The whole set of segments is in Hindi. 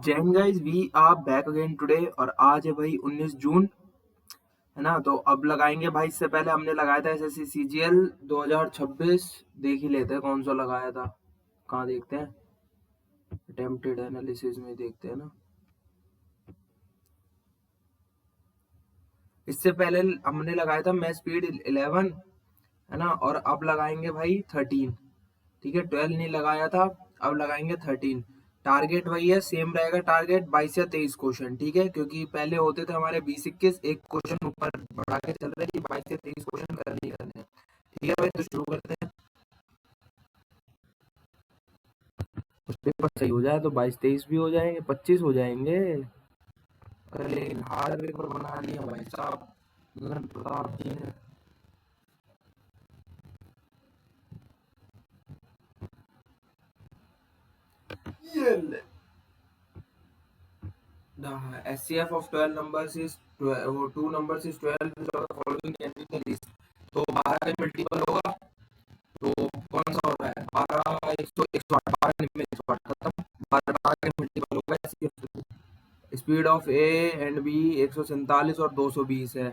Jain guys we are back again today और आज है भाई 19 जून है ना। तो अब लगाएंगे भाई, इससे पहले हमने लगाया था एसएससी सीजीएल 2026। देख ही लेते हैं कौन सा लगाया था। कहाँ देखते हैं, अटेम्प्टेड एनालिसिस में देखते हैं ना। इससे पहले हमने लगाया था मैथ स्पीड 11 है ना, और अब लगाएंगे भाई 13। ठीक है, 12 नहीं लगाया था, अब लगाएंगे 13। टारगेट वही है, सेम रहेगा टारगेट 22 या 23 क्वेश्चन। ठीक है, क्योंकि पहले होते थे हमारे 20-21, एक क्वेश्चन ऊपर बढ़ा के चल रहे हैं कि 22 से 23 क्वेश्चन करने ही करने हैं। ठीक है भाई, तो शुरू करते हैं। उस पेपर सही हो जाए तो 22-23 भी हो जाएंगे, 25 हो जाएंगे। अरे लेकिन हार्ड पेपर बना लिया भाई साहब गगन प्रताप जी ने। ये ले। The SCF of 12 numbers is 12, वो 2 numbers is 12 which are the following can be the list। तो 12 का मल्टीपल होगा तो कौन सा हो रहा है, 12 108, 12 नहीं में 108 खत्म। 12 का मल्टीपल होगा SCF। Speed of A and B 147 और 220 है।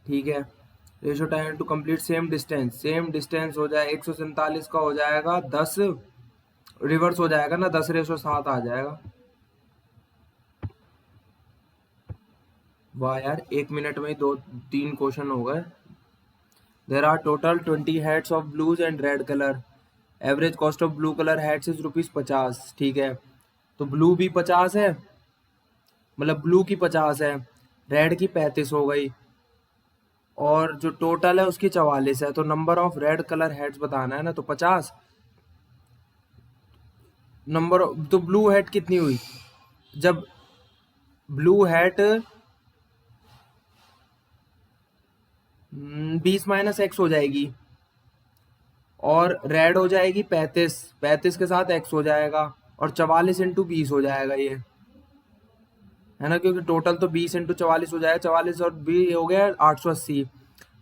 ठीक है, ratio time to complete same distance हो जाए 147 का हो जाएगा 10, रिवर्स हो जाएगा ना, 10:7 आ जाएगा। वाह यार, 1 मिनट में ही 2-3 क्वेश्चन हो गए। There are total 20 heads of blues and red colour. Average cost of blue colour heads is ₹50। ठीक है, तो ब्लू भी 50 है, मतलब ब्लू की 50 है, रेड की 35 हो गई, और जो टोटल है उसकी 44 है। तो number of red colour heads बताना है ना, तो 50 नंबर। तो ब्लू हेड कितनी हुई, जब ब्लू हेड 20 - x हो जाएगी, और रेड हो जाएगी 35, 35 के साथ x हो जाएगा, और 44 × 20 हो जाएगा ये, है ना, क्योंकि टोटल तो 20 × 44 हो जाएगा। 44 और 20 हो गया 880,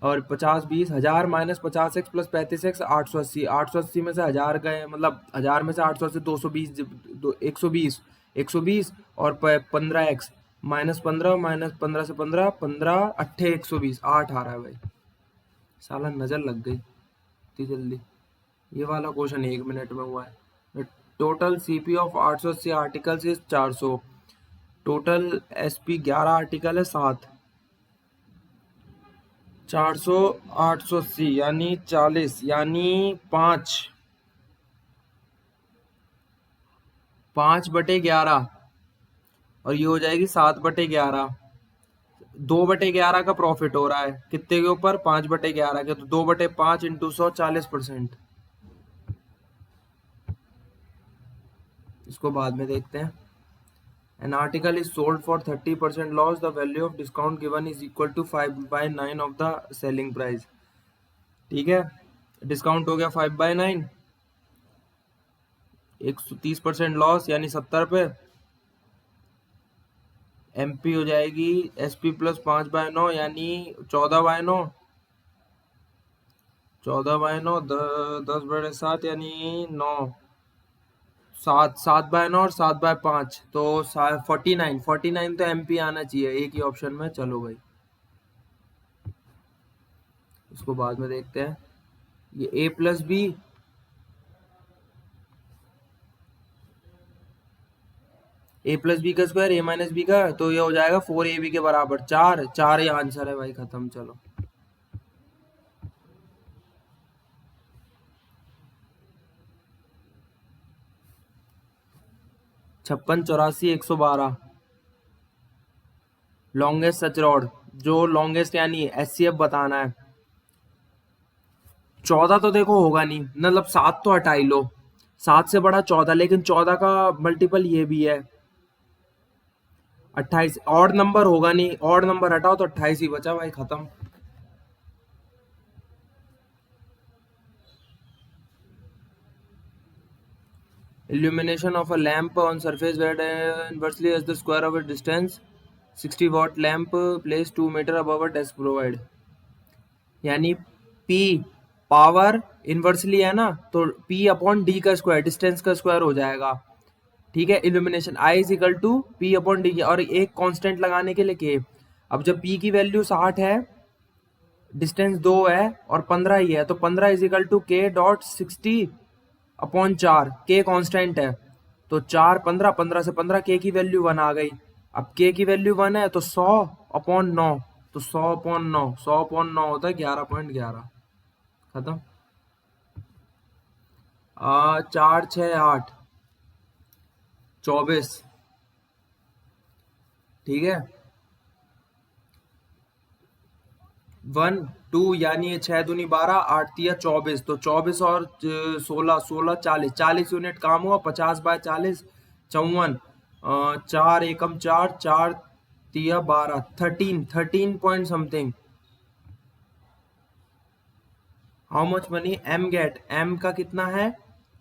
और 50 20 1000 - 50x + 35x 880। 880 में से 1000 गए, मतलब 1000 में से 880 220, 120, 120 और 15x -15 -15 से 15 15 8 120 8 आ रहा है भाई। साला नजर लग गई इतनी जल्दी। ये वाला क्वेश्चन 1 मिनट में हुआ है। Total CP of 880 articles is 400। Total SP 11 article है 7, 400 880 यानी 40, यानी 5/11, और ये हो जाएगी 7/11। 2/11 का प्रॉफिट हो रहा है कितने के ऊपर, 5/11 के, तो 2/5 × 100 40%। इसको बाद में देखते हैं। An article is sold for 30% loss. The value of discount given is equal to 5/9 of the selling price। ठीक है, डिस्काउंट हो गया 5/9, 130% लॉस यानी 70 पे। एमपी हो जाएगी एसपी प्लस 5/9 यानी 14/9, 14/9 10/7 यानी 9, 7/9 और 7/5 तो 49 तो एमपी आना चाहिए एक ही ऑप्शन में। चलो भाई, इसको बाद में देखते हैं। ये ए प्लस बी, A+B² A-B का, तो ये हो जाएगा 4AB के बराबर 4, 4 ही आंसर है भाई, खत्म। चलो 56 84 112 लॉन्गेस्ट सच रॉड, जो लॉन्गेस्ट यानी एचसीएफ बताना है। 14 तो देखो होगा नहीं, मतलब 7 तो हटा ही लो, 7 से बड़ा 14, लेकिन 14 का मल्टीपल ये भी है 28। ऑड नंबर होगा नहीं, ऑड नंबर हटाओ तो 28 ही बचा भाई, खत्म। Illumination of a lamp on surface where inversely as the square of a distance 60 watt lamp placed 2 meter above a desk provide। यानी P पावर इनवर्सली है ना, तो P अपॉन D का स्क्वायर, डिस्टेंस का स्क्वायर हो जाएगा। ठीक है, illumination I is equal to P upon D, और एक कांस्टेंट लगाने के लिए के। अब जब P की वैल्यू 60 है, डिस्टेंस 2 है और 15 ही है, तो 15 इज इक्वल टू के डॉट 60 अपॉन 4, के कांस्टेंट है, तो 4 15, 15 से 15, के की वैल्यू 1 आ गई। अब के की वैल्यू 1 है तो 100 अपॉन 9, तो 100 अपॉन 9, 100 अपॉन 9 होता है 11.11। खत्म। 4 6 8 24, ठीक है। 1 2 यानी 6 दूनी 12, 8 तिया 24, तो 24 और 16 16 40, 40 यूनिट काम हुआ। 50 बाय 40 54, 4 एकम 4, 4 तिया 12, 13 point something. How much money M get, M का कितना है,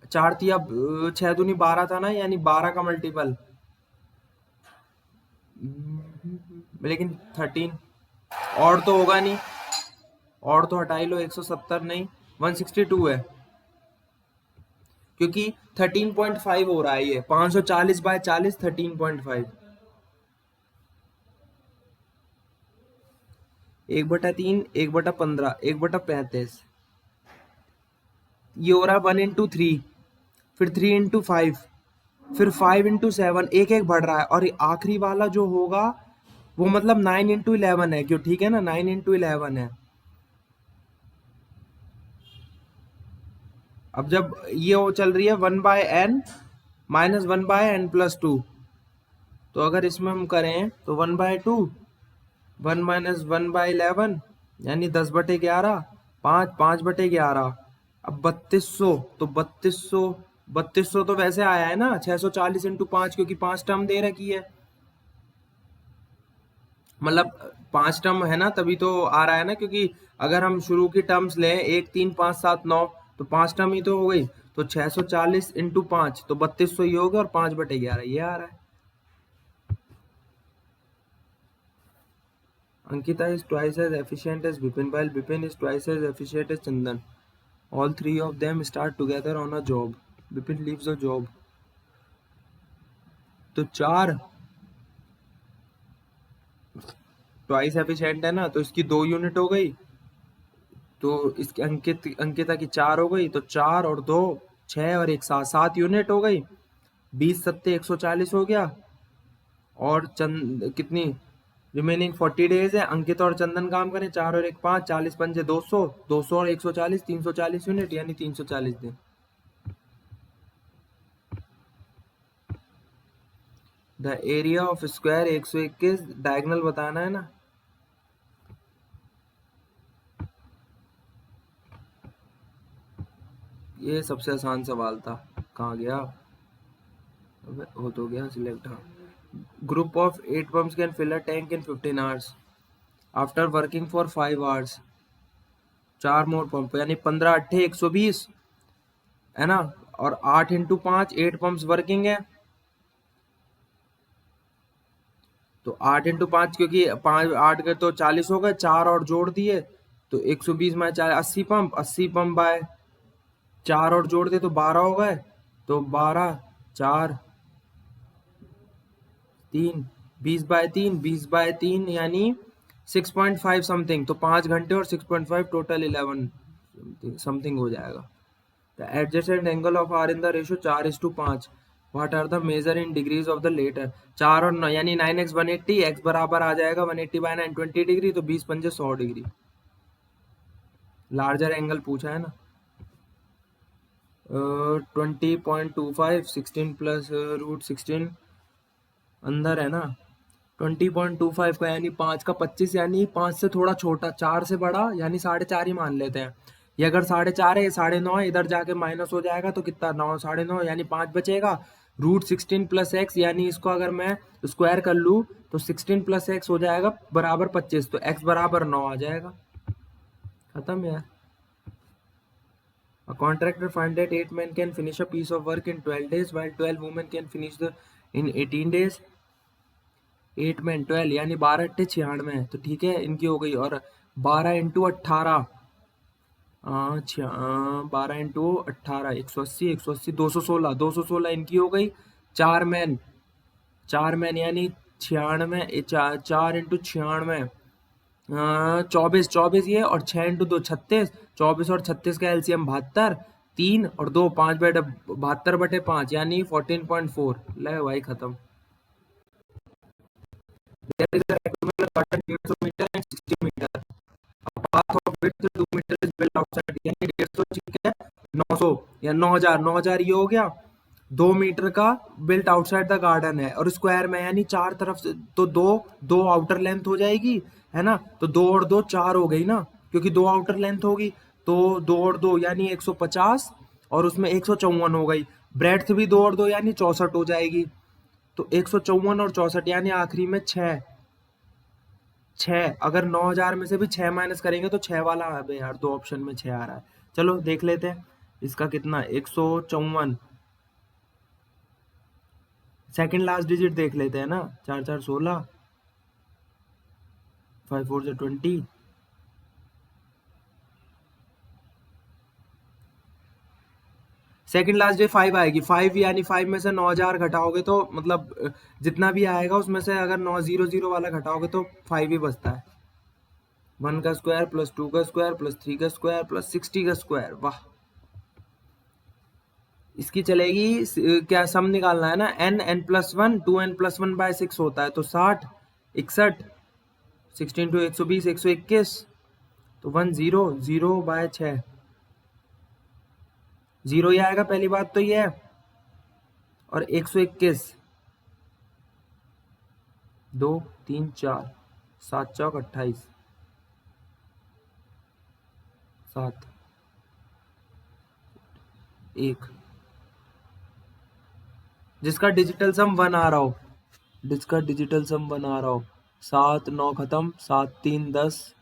4 तिया 6 दूनी 12 था ना, यानी 12 का मल्टीपल, लेकिन 13 और तो होगा नहीं, और तो हटा ही लो, 170 नहीं 162 है, क्योंकि 13.5 हो रहा है ये, 540 बाय 40 13.5, 1/3 1/15 1/35, ये हो रहा है 1/3, फिर 3/5, फिर 5/7, एक एक बढ़ रहा है, और आखिरी वाला जो होगा वो मतलब 9/11 है, क्यों, ठीक है ना, 9/11 है। अब जब ये वो चल रही है 1/n माइनस 1/n+2, तो अगर इसमें हम करें तो 1/2, 1 माइनस 1/11 यानी 10/11, 5 5/11, अब 3200, तो 3200 तो वैसे आया है ना, 640 इंटू 5, क्योंकि 5 टर्म दे रखी है, मतलब 5 टर्म है ना, तभी तो आ रहा है ना, क्योंकि अगर हम शुरू की टर्म्स लें 1 3 5 7 9, तो 5 टर्म ही तो हो गई, तो 640 इंटू 5, तो 3200 ही होगा, और 5/11 ये आ रहा है। Ankita is twice as efficient as Bipin, while Bipin is twice as efficient as Chandan. All three of them start together on a job. Bipin leaves the job. तो 4 ट्वाइस एफिशिएंट है ना, तो इसकी 2 यूनिट हो गई, तो इसकी अंकिता की 4 हो गई, तो 4 और 2 6 और 1 7 यूनिट हो गई। 20 सत्ते 140 हो गया, और चंद कितनी रिमेनिंग 40 डेज है। अंकित और चंदन काम करें, 4 और 1 5, 40 पंजे 200, 200 और 140 340 यूनिट, यानी 340 दिन। The area of square 121, diagonal बताना है ना। ये सबसे आसान सवाल था, कहाँ गया, अबे हो तो गया सिलेक्ट। हाँ, group of 8 pumps can fill a tank in 15 hours after working for 5 hours। 4 more pump, यानी 15 अट्ठे 120 है ना, और 8 इंटू 5, 8 पंप्स वर्किंग है, तो 8 इंटू 5, क्योंकि 5 8 के तो 40 हो गए, 4 और जोड़ दिए, तो 120 में 4 80 पंप, 80 पंप बाय 4 और जोड़ दिए तो 12 हो गए, तो 12 4 3 20/3 यानी 6.5 समथिंग, तो 5 घंटे और 6.5 टोटल 11 समथिंग हो जाएगा। The adjacent angle of are in the ratio 4:5। What are the measure in degrees of the latter. 4 और 9 यानी 9x 180, x बराबर आ जाएगा 180/9 20 डिग्री, तो 20 पंजे 100 डिग्री। लार्जर एंगल पूछा है ना। 20.25 16 प्लस √16 अंदर है ना। 20.25 का यानी 5 का 25, यानी 5 से थोड़ा छोटा, 4 से बड़ा, यानी 4.5 ही मान लेते हैं। ये अगर 4.5 है, 9.5 है, इधर जाके माइनस हो जाएगा, तो कितना 9 9.5 यानी 5 बचेगा। √16 प्लस एक्स, यानी इसको अगर मैं स्क्वायर कर लूँ तो 16 प्लस एक्स हो जाएगा बराबर 25, तो एक्स बराबर 9 आ जाएगा। खत्म यार। A contractor find that 8 men can finish a piece of work in 12 days while 12 women can finish the in 18 days। 8 में 12 यानी 12 अट्ठे 96, तो ठीक है इनकी हो गई। और 12 इंटू 18, 12 इंटू 18 180 180 216 इनकी हो गई। चार मैन यानी 96, 4 × 96, 24 ये, और 6 × 2 36, 24 और 36 का एलसीएम 72, 3 और 2 5/72/5 यानी 14.4। ले भाई खत्म। There is a rectangular garden 150 metre and 60 metre. A path of width 2 metre is built outside, यानी 150 ठीक है, 900 या 9000 ये हो गया। 2 मीटर का बिल्ट आउटसाइड द गार्डन है, और स्क्वायर में यानी चार तरफ से, तो दो दो आउटर लेंथ हो जाएगी, है ना, तो 2 और 2 4 हो गई ना, क्योंकि 2 आउटर लेंथ होगी, तो 2 और 2 यानी 150, और उसमें 154 हो गई। ब्रेड्थ भी 2 और 2 यानी 64 हो जाएगी, तो 154 और 64 यानी आखिरी में 6। अगर 9000 में से भी 6 माइनस करेंगे तो 6 वाला, अबे यार 2 ऑप्शन में 6 आ रहा है। चलो देख लेते हैं इसका कितना, 154। सेकंड लास्ट डिजिट देख लेते हैं ना, 4 4 16, 5 4 से 20। सेकंड लास्ट डे 5 आएगी, 5 यानी 5 में से 9000 घटाओगे तो मतलब जितना भी आएगा उसमें से अगर 900 वाला घटाओगे तो 5 ही बचता है। 1 का स्क्वायर प्लस 2 का स्क्वायर प्लस 3 का स्क्वायर प्लस 60 का स्क्वायर, वाह। इसकी चलेगी क्या, सम निकालना है ना, n+1 2n+1/6 होता है, तो 60, 61, 16 to 120, 121, तो 100/6, 0 ही आएगा, पहली बात तो ये है। और 121, 2 3 4, 7 चौक 28, 7 1, जिसका डिजिटल सम 1 आ रहा हो, 7 9 खत्म, 7 3 10,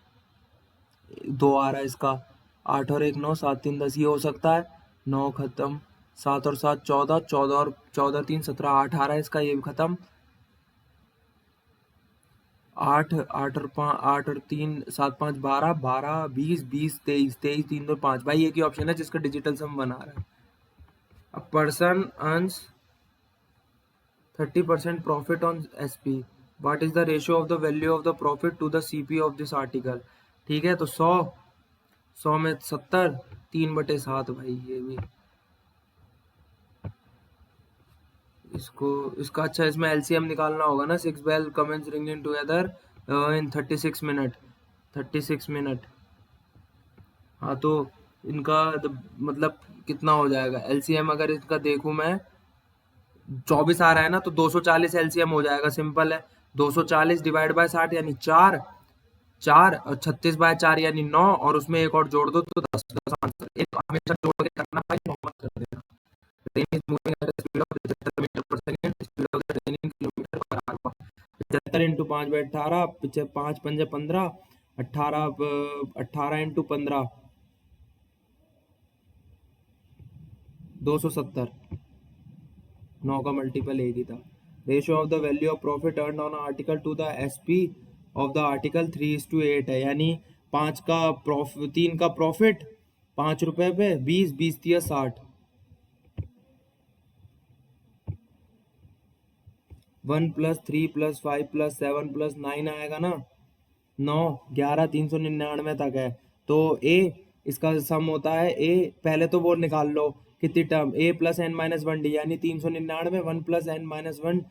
2 आ रहा है इसका, 8 और 1 9, 7 3 10 ये हो सकता है, 9 खत्म, 7 और 7 14, 14 और 14 3 17, 8 आ रहा है इसका, ये भी खत्म। 8 8 और 5, 8 और 3 7 5 12, 12 20 20 23, 23 3 2 5, भाई एक ही ऑप्शन है जिसका डिजिटल सम बना रहा है। A person earns 30% profit on SP. What is the ratio of the value of the profit to the CP of this article? ठीक है, तो 100 में 70, 3/7 भाई, ये भी इसको, इसका अच्छा इसमें एलसीएम निकालना होगा ना। 6 bell commence ringing together in 36 minute, 36 minute. हाँ तो इनका मतलब कितना हो जाएगा एलसीएम, अगर इसका देखूं मैं, 24 आ रहा है ना, तो 240 एलसीएम हो जाएगा, सिंपल है। 240 डिवाइड बाय 60 यानी 4, 4 और 36/4 यानी 9, और उसमें एक और जोड़ दो तो 10, 10 आंसर। एक हमेशा जोड़ के करना भाई, नॉर्मल कर देना। Train is moving at the speed of 75 metre per second, speed of the train in kilometre per hour. 75 into 5/18, 5 5 15, 18 18 into 15, 270, 9 का मल्टीपल एक ही था। Ratio of the value of profit earn on article to the SP of the article 3:8 है, यानी 3 का प्रॉफिट 5 रुपए पे 20, 20 दिया 60, 1 + 3 + 5 + 7 + 9 आएगा ना, 9 11 399 तक है। तो ए, इसका सम होता है ए, पहले तो वो निकाल लो कितनी टर्म, ए प्लस एन माइनस 1 डी यानी 399, 1 + n-1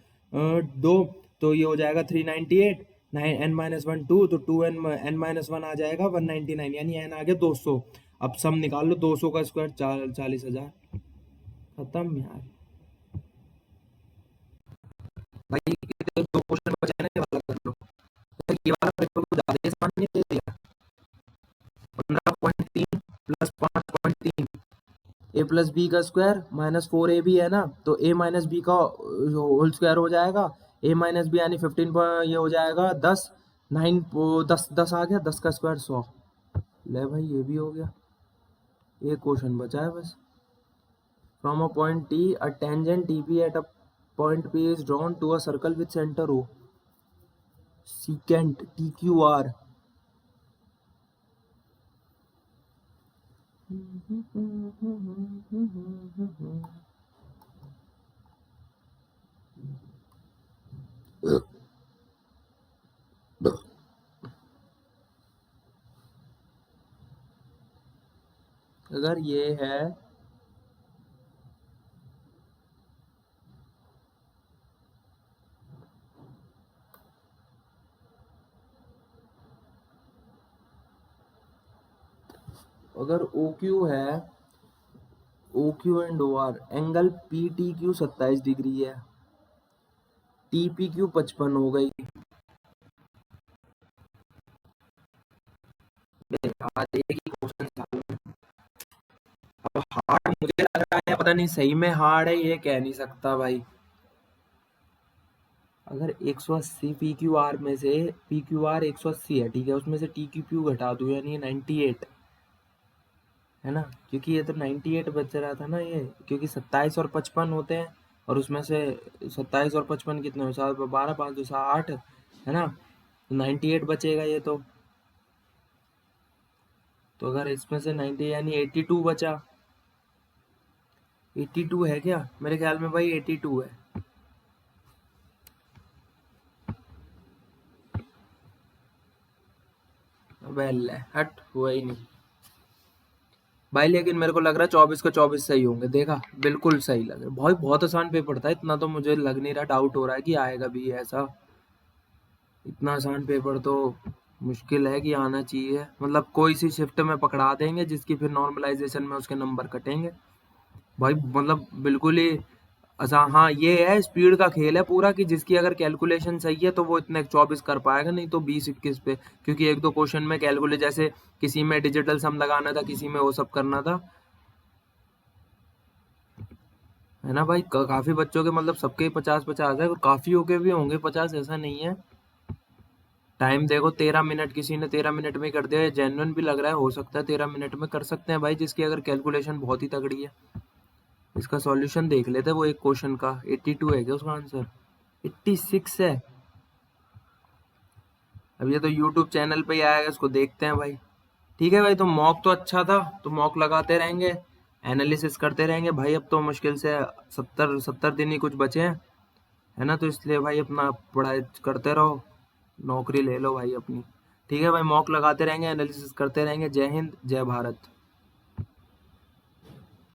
2, तो ये हो जाएगा 398, 9 n-1 2, तो 2 n-1 आ जाएगा 199, यानी एन आ गया 200। अब सम निकाल लो, 200 का स्क्वायर 40,000, खत्म यार। भाई दो क्वेश्चन बचे हैं ना, ये वाला कर लो, ये वाला पेपर को ज्यादा ही आसान नहीं दे दिया। 15.3 + 5.3, ए प्लस बी का स्क्वायर -4 ए बी है ना, तो ए माइनस बी का होल स्क्वायर हो जाएगा, ए माइनस बी यानी 15, ये हो जाएगा 10, 9 10 10 आ गया, 10 का स्क्वायर 100। ले भाई ये भी हो गया, एक क्वेश्चन बचा है बस। From a point T a tangent TP at a point P is drawn to a circle with centre O, secant TQR। अगर ये है अगर ओ क्यू है, O Q and O R, angle P T Q 27 degree है, टी पी क्यू 55 हो गई। आज एक ही क्वेश्चन था। अब हार्ड मुझे लग रहा है, पता नहीं सही में हार्ड है, ये कह नहीं सकता भाई। अगर 180 पी क्यू आर में से पी क्यू आर 180 है, ठीक है, उसमें से टी क्यू क्यू घटा दूं, यानी 98 है ना, क्योंकि ये तो 98 बच रहा था ना ये, क्योंकि 27 और 55 होते हैं, और उसमें से 27 और 55 कितने हो, 7 12 5 2 8 है ना, 98 बचेगा ये तो अगर इसमें से 90 यानी 82 बचा। 82 है क्या, मेरे ख्याल में भाई 82 है। वेल हट, हुआ ही नहीं भाई, लेकिन मेरे को लग रहा है 24 का 24 सही होंगे, देखा बिल्कुल सही लगे भाई, बहुत आसान पेपर था, इतना तो मुझे लग नहीं रहा, डाउट हो रहा है कि आएगा भी ऐसा, इतना आसान पेपर तो मुश्किल है कि आना चाहिए, मतलब कोई सी शिफ्ट में पकड़ा देंगे जिसकी फिर नॉर्मलाइजेशन में उसके नंबर कटेंगे भाई, मतलब बिल्कुल ही आसान। हाँ ये है, स्पीड का खेल है पूरा, कि जिसकी अगर कैलकुलेशन सही है तो वो इतने 24 कर पाएगा, नहीं तो 20 21 पे, क्योंकि एक दो क्वेश्चन में कैलकुलेट, जैसे किसी में डिजिटल सम लगाना था, किसी में वो सब करना था, है ना भाई। काफी बच्चों के मतलब सबके 50 50 है, और काफी के भी होंगे 50, ऐसा नहीं है। टाइम देखो 13 मिनट, किसी ने 13 मिनट में ही कर दिया, जेन्युइन भी लग रहा है, हो सकता है 13 मिनट में कर सकते हैं भाई, जिसकी अगर कैलकुलेशन बहुत ही तगड़ी है। इसका सॉल्यूशन देख लेते हैं, वो एक क्वेश्चन का 82 है क्या उसका आंसर, 86 है। अब ये तो यूट्यूब चैनल पे ही आएगा, इसको देखते हैं भाई। ठीक है भाई, तो मॉक तो अच्छा था, तो मॉक लगाते रहेंगे, एनालिसिस करते रहेंगे भाई, अब तो मुश्किल से 70 दिन ही कुछ बचे हैं, है ना, तो इसलिए भाई अपना पढ़ाई करते रहो, नौकरी ले लो भाई अपनी। ठीक है भाई, मॉक लगाते रहेंगे, एनालिसिस करते रहेंगे। जय हिंद, जय भारत।